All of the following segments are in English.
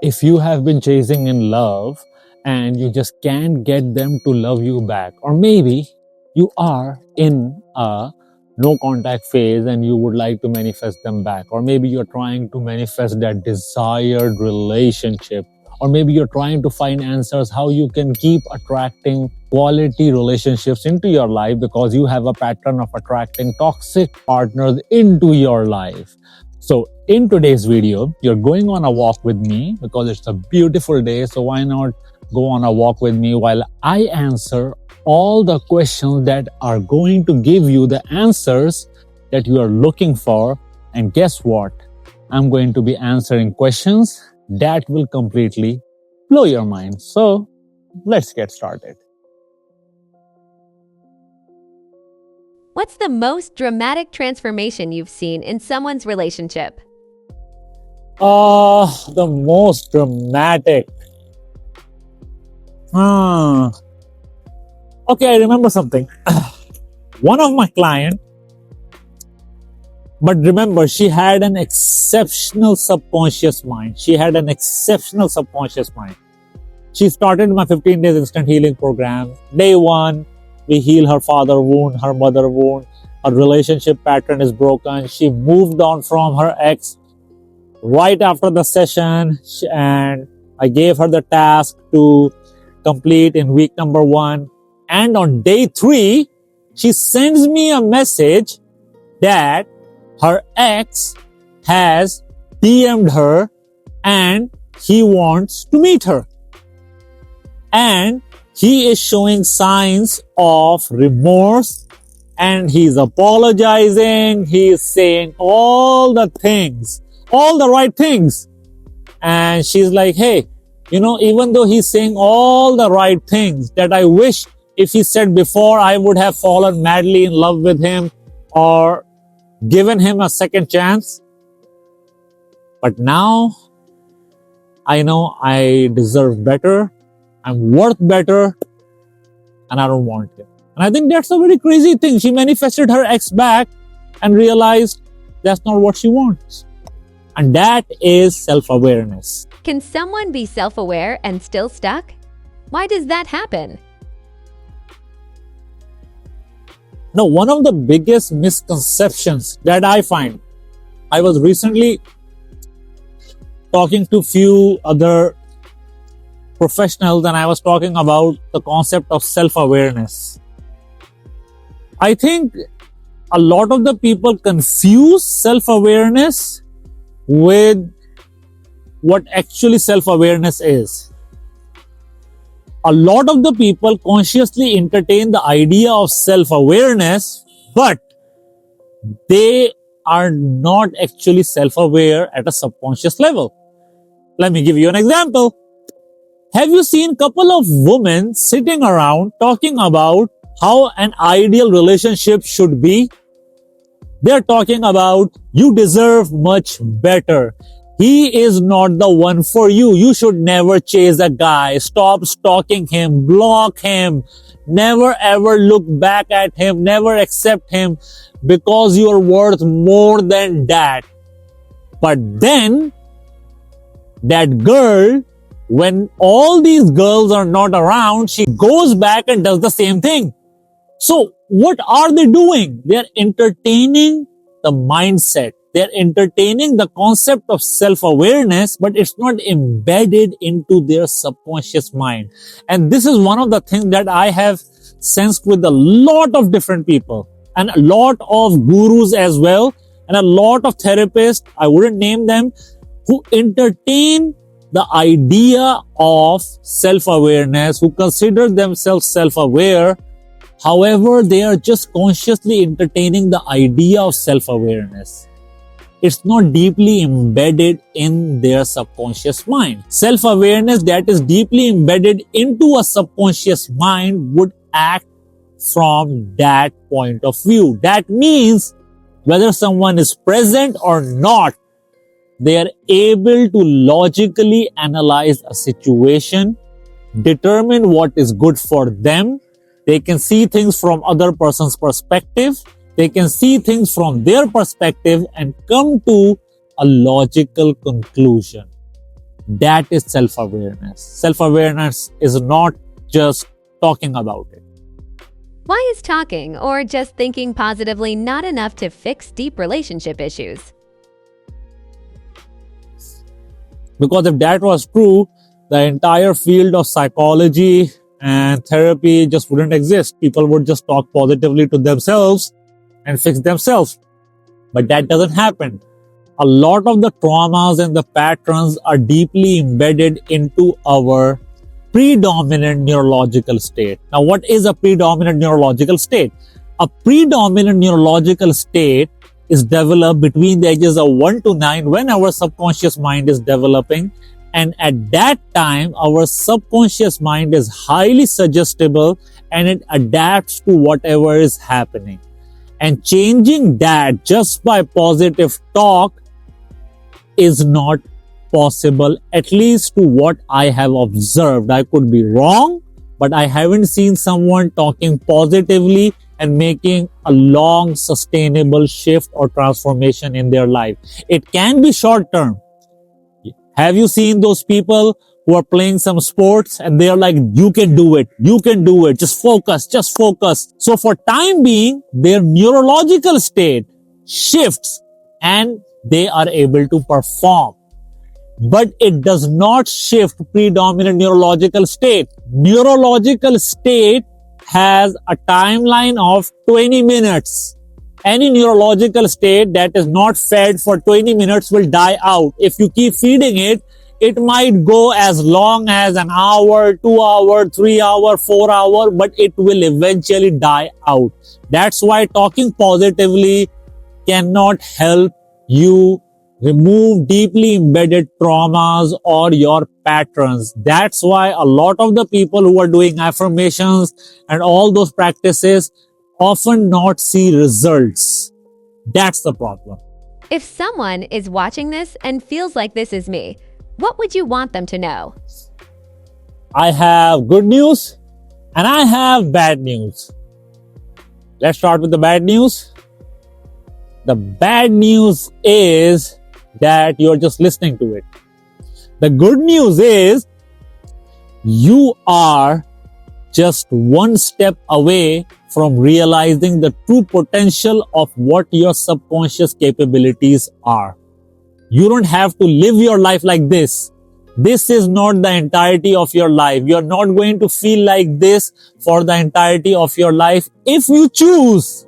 If you have been chasing in love and you just can't get them to love you back, or maybe you are in a no contact phase and you would like to manifest them back, or maybe you're trying to manifest that desired relationship, or maybe you're trying to find answers how you can keep attracting quality relationships into your life because you have a pattern of attracting toxic partners into your life. So in today's video, you're going on a walk with me because it's a beautiful day. So why not go on a walk with me while I answer all the questions that are going to give you the answers that you are looking for. And guess what? I'm going to be answering questions that will completely blow your mind. So let's get started. What's the most dramatic transformation you've seen in someone's relationship? The most dramatic. Okay, I remember something. One of my clients, but remember, she had an exceptional subconscious mind. She started my 15 days instant healing program. Day one, we heal her father wound, her mother wound. Her relationship pattern is broken. She moved on from her ex right after the session, and I gave her the task to complete in week number 1. And on day 3, she sends me a message that her ex has DM'd her and he wants to meet her. And he is showing signs of remorse and he's apologizing. He is saying all the things, all the right things. And she's like, hey, even though he's saying all the right things that I wish if he said before, I would have fallen madly in love with him or given him a second chance. But now I know I deserve better. I'm worth better and I don't want him. And I think that's a very crazy thing. She manifested her ex back and realized that's not what she wants. And that is self-awareness. Can someone be self-aware and still stuck? Why does that happen? Now, one of the biggest misconceptions that I find, I was recently talking to few other professionals and I was talking about the concept of self-awareness. I think a lot of the people confuse self-awareness with what actually self-awareness is. A lot of the people consciously entertain the idea of self-awareness, but they are not actually self-aware at a subconscious level. Let me give you an example. Have you seen a couple of women sitting around talking about how an ideal relationship should be? They're talking about, you deserve much better. He is not the one for you. You should never chase a guy. Stop stalking him. Block him. Never ever look back at him. Never accept him because you're worth more than that. But then, that girl, when all these girls are not around, she goes back and does the same thing. So, what are they doing? They're entertaining the mindset. They're entertaining the concept of self-awareness, but it's not embedded into their subconscious mind. And this is one of the things that I have sensed with a lot of different people and a lot of gurus as well, and a lot of therapists, I wouldn't name them, who entertain the idea of self-awareness, who consider themselves self-aware. However, they are just consciously entertaining the idea of self-awareness. It's not deeply embedded in their subconscious mind. Self-awareness that is deeply embedded into a subconscious mind would act from that point of view. That means whether someone is present or not, they are able to logically analyze a situation, determine what is good for them. They can see things from other person's perspective. They can see things from their perspective and come to a logical conclusion. That is self-awareness. Self-awareness is not just talking about it. Why is talking or just thinking positively not enough to fix deep relationship issues? Because if that was true, the entire field of psychology and therapy just wouldn't exist. People would just talk positively to themselves and fix themselves. But that doesn't happen. A lot of the traumas and the patterns are deeply embedded into our predominant neurological state. Now, what is a predominant neurological state? A predominant neurological state is developed between the ages of 1 to 9 when our subconscious mind is developing. And at that time, our subconscious mind is highly suggestible and it adapts to whatever is happening. And changing that just by positive talk is not possible, at least to what I have observed. I could be wrong, but I haven't seen someone talking positively and making a long, sustainable shift or transformation in their life. It can be short term. Have you seen those people who are playing some sports and they are like, you can do it, just focus. So for time being, their neurological state shifts and they are able to perform. But it does not shift predominant neurological state. Neurological state has a timeline of 20 minutes. Any neurological state that is not fed for 20 minutes will die out. If you keep feeding it, it might go as long as an hour, 2 hours, 3 hours, 4 hours, but it will eventually die out. That's why talking positively cannot help you remove deeply embedded traumas or your patterns. That's why a lot of the people who are doing affirmations and all those practices often not see results. That's the problem. If someone is watching this and feels like this is me, what would you want them to know? I have good news and I have bad news. Let's start with the bad news. The bad news is that you're just listening to it. The good news is you are just one step away from realizing the true potential of what your subconscious capabilities are. You don't have to live your life like this. This is not the entirety of your life. You're not going to feel like this for the entirety of your life. If you choose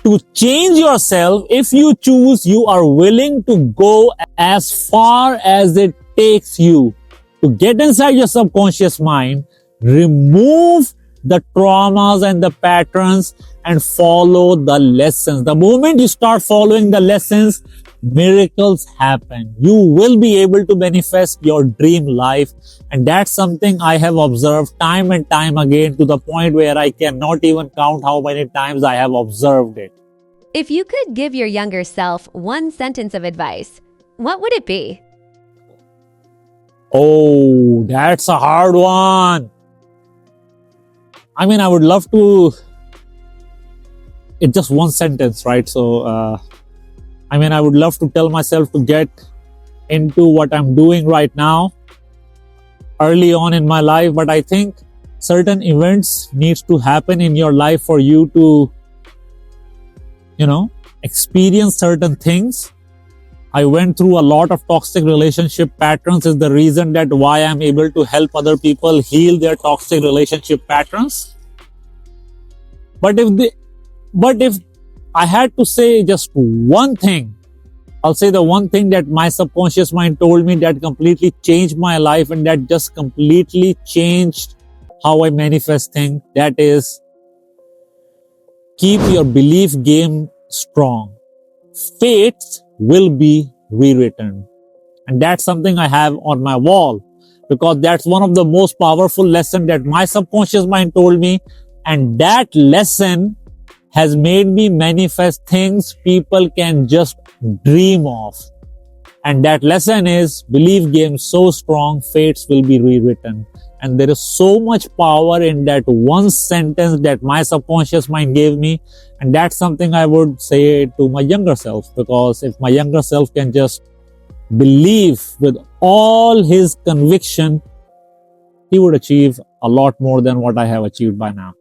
to change yourself, if you choose, you are willing to go as far as it takes you to get inside your subconscious mind, remove the traumas and the patterns and follow the lessons. The moment you start following the lessons, miracles happen. You will be able to manifest your dream life. And that's something I have observed time and time again, to the point where I cannot even count how many times I have observed it. If you could give your younger self one sentence of advice, what would it be? Oh, that's a hard one. I mean, I would love to. It's just one sentence, right? So, I would love to tell myself to get into what I'm doing right now early on in my life. But I think certain events needs to happen in your life for you to, experience certain things. I went through a lot of toxic relationship patterns is the reason that why I'm able to help other people heal their toxic relationship patterns. But if I had to say just one thing, I'll say the one thing that my subconscious mind told me that completely changed my life and that just completely changed how I manifest things. That is, keep your belief game strong. Fates will be rewritten. And that's something I have on my wall, because that's one of the most powerful lessons that my subconscious mind told me. And that lesson has made me manifest things people can just dream of. And that lesson is, belief game so strong, fates will be rewritten. And there is so much power in that one sentence that my subconscious mind gave me. And that's something I would say to my younger self, because if my younger self can just believe with all his conviction, he would achieve a lot more than what I have achieved by now.